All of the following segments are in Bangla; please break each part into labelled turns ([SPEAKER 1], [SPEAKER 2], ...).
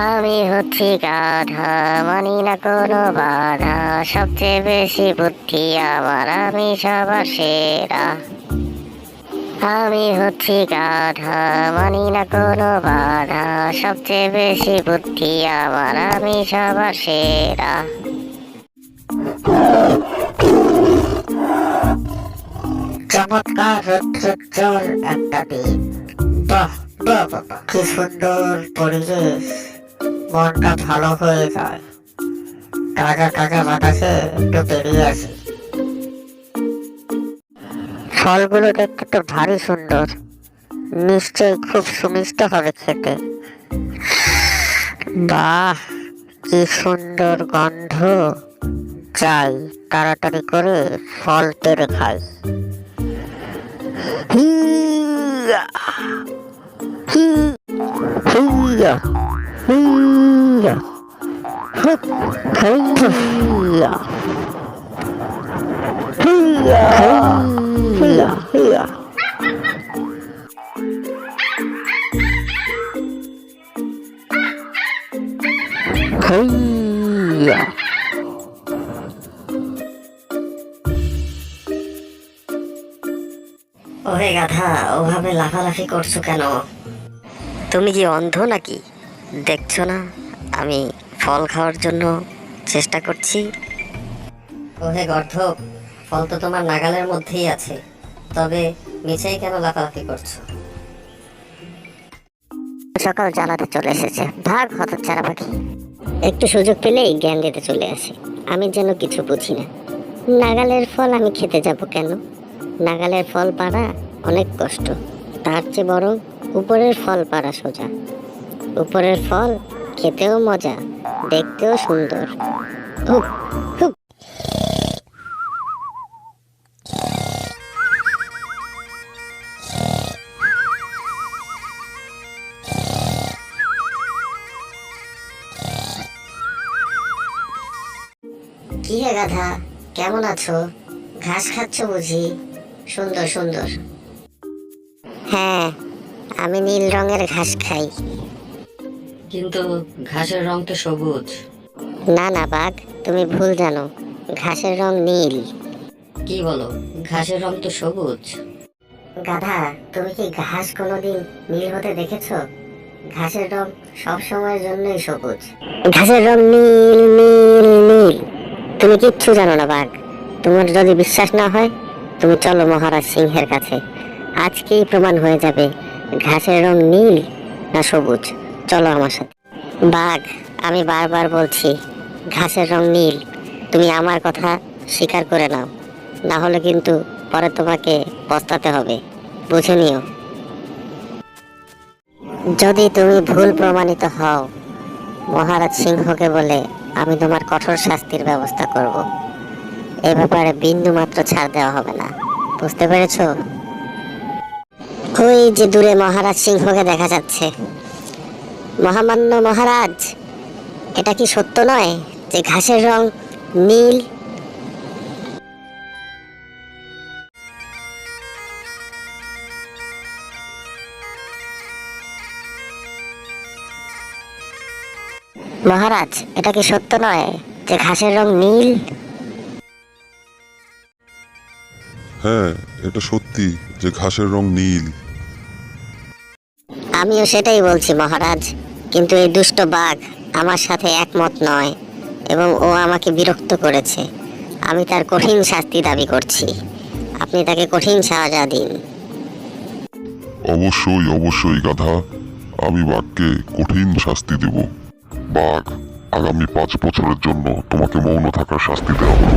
[SPEAKER 1] আমি হচ্ছি গাধা, মানি না কোনো বাধা, সবচেয়ে বেশি বুদ্ধি আমার, আমি সবার সেরা। আমি হচ্ছি গাধা, মানি না কোনো বাধা, সবচেয়ে বেশি বুদ্ধি আমার, আমি সবার সেরা। চমৎকার রৌদ্রোজ্জ্বল একটা দিন। বাহ বাহ বাহ বাহ, কি সুন্দর পরিবেশ, মনটা ভালো হয়ে যায়। তাজা তাজা বাতাসে একটু বেরিয়ে আসি। ফলগুলো দেখতে তো ভারী সুন্দর, নিশ্চয়ই খুব সুমিষ্ট হবে খেতে। বাহ, কি সুন্দর গন্ধ! চাই তাড়াতাড়ি করে ফল পেড়ে খাই। হিয়া, হিয়া, হিয়া, হুপ, হিয়া, হিয়া, হিয়া, হিয়া। হিয়া। ওহে গাধা, ওভাবে লাফালাফি করছো কেন? তুমি কি অন্ধ নাকি? দেখছো না আমি ফল খাওয়ার জন্য চেষ্টা করছি? ওহে গর্ধপ, ফল তো তোমার নাগালের মধ্যেই আছে, তবে মিছেই কেন লাফালাফি করছো? সকাল জ্বালাতে চলে এসেছে, ভাগ হতচ্ছাড়া পাখি। একটু সুযোগ পেলেই জ্ঞান দিতে চলে আসে। আমি যেন কিছু বুঝি না। নাগালের ফল আমি খেতে যাব কেন? নাগালের ফল পাড়া অনেক কষ্ট, তার চেয়ে বরং উপরের ফল পাড়া সোজা। উপরের ফল খেতেও মজা, দেখতেও সুন্দর। খুব খুব। কি হে গাধা, কেমন আছো? ঘাস খাচ্ছ বুঝি? সুন্দর সুন্দর। হ্যাঁ, আমি নীল রঙের ঘাস খাই।
[SPEAKER 2] কিন্তু ঘাসের রং তো সবুজ।
[SPEAKER 1] না না বাঘ, তুমি ভুল জানো, ঘাসের রং নীল।
[SPEAKER 2] কি বলো, ঘাসের রং তো সবুজ।
[SPEAKER 1] গাধা, তুমি কি ঘাস কোনোদিন নীল হতে দেখেছো? ঘাসের রং সব সময়ের জন্যই সবুজ। ঘাসের রং নীল নীল নীল। তুমি কিচ্ছু জানো না বাঘ। তোমার যদি বিশ্বাস না হয়, তুমি চলো মহারাজ সিংহের কাছে। আজকেই প্রমাণ হয়ে যাবে ঘাসের রং নীল না সবুজ। চলো আমার সাথে। বাঘ, আমি বারবার বলছি ঘাসের রং নীল। তুমি আমার কথা স্বীকার করে নাও, না হলে কিন্তু পরে তোমাকে পস্তাতে হবে, বুঝে নিও। যদি তুমি ভুল প্রমাণিত হও, মহারাজ সিংহকে বলে আমি তোমার কঠোর শাস্তির ব্যবস্থা করব। এ ব্যাপারে বিন্দু মাত্র ছাড় দেওয়া হবে না, বুঝতে পেরেছো? ওই যে দূরে মহারাজ সিংহকে দেখা যাচ্ছে। মহামান্য মহারাজ, এটা কি সত্য নয় যে ঘাসের রং নীল? মহারাজ, এটা কি সত্য নয় যে ঘাসের রং নীল?
[SPEAKER 3] হ্যাঁ, এটা সত্যি যে ঘাসের রং নীল।
[SPEAKER 1] আমিও সেটাই বলছি মহারাজ, কিন্তু এই দুষ্ট বাঘ আমার সাথে একমত নয় এবং ও আমাকে বিরক্ত করেছে। আমি তার কঠিন শাস্তি দাবি করছি। আপনি তাকে কঠিন সাজা দিন।
[SPEAKER 3] অবশ্যই অবশ্যই গাধা, আমি বাঘকে কঠিন শাস্তি দেব। বাঘ, আগামী 5 বছরের জন্য তোমাকে মৌন থাকার শাস্তি দেওয়া হলো।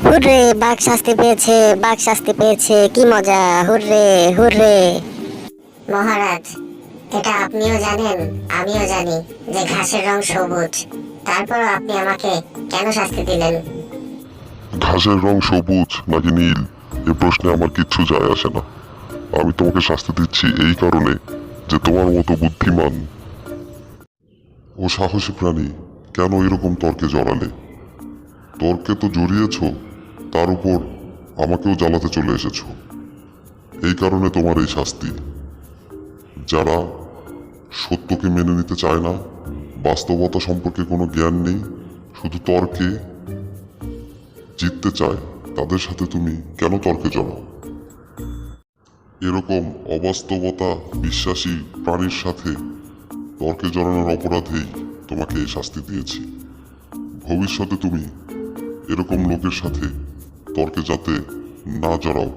[SPEAKER 1] হুররে, বাঘ শাস্তি পেয়েছে, বাঘ শাস্তি পেয়েছে, কি মজা! Hurray hurray. মহারাজ, এটা আপনিও জানেন, আমিও জানি যে ঘাসের রং সবুজ। তারপরও আপনি আমাকে কেন শাস্তি দিলেন?
[SPEAKER 3] ঘাসের রং সবুজ নাকি নীল এ প্রশ্নে আমার কিচ্ছু যায় আসে না। আমি তোমাকে শাস্তি দিচ্ছি এই কারণে যে তোমার মতো বুদ্ধিমান ও সাহসী প্রাণী কেন এরকম তর্কে জড়ালে। তর্কে তো জড়িয়েছো, তার উপর আমাকেও জ্বালাতে চলে এসেছো। এই কারণে তোমার এই শাস্তি। যারা সত্যকে মেনে নিতে চায় না, বাস্তবতা সম্পর্কে কোনো জ্ঞান নেই, শুধু তর্কে জিততে চায়, তাদের সাথে তুমি কেন তর্কে জড়াও? এরকম অবাস্তবতা বিশ্বাসী প্রাণীর সাথে তর্কে জড়ানোর অপরাধেই তোমাকে এই শাস্তি দিয়েছি। ভবিষ্যতে তুমি এরকম লোকের সাথে তর্কে যাতে না জড়াও,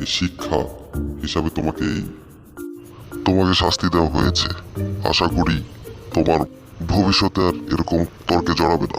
[SPEAKER 3] এই শিক্ষা হিসাবে তোমাকে শাস্তি দেওয়া হয়েছে। আশা করি তোমার ভবিষ্যতে আর এরকম তর্কে জড়াবে না।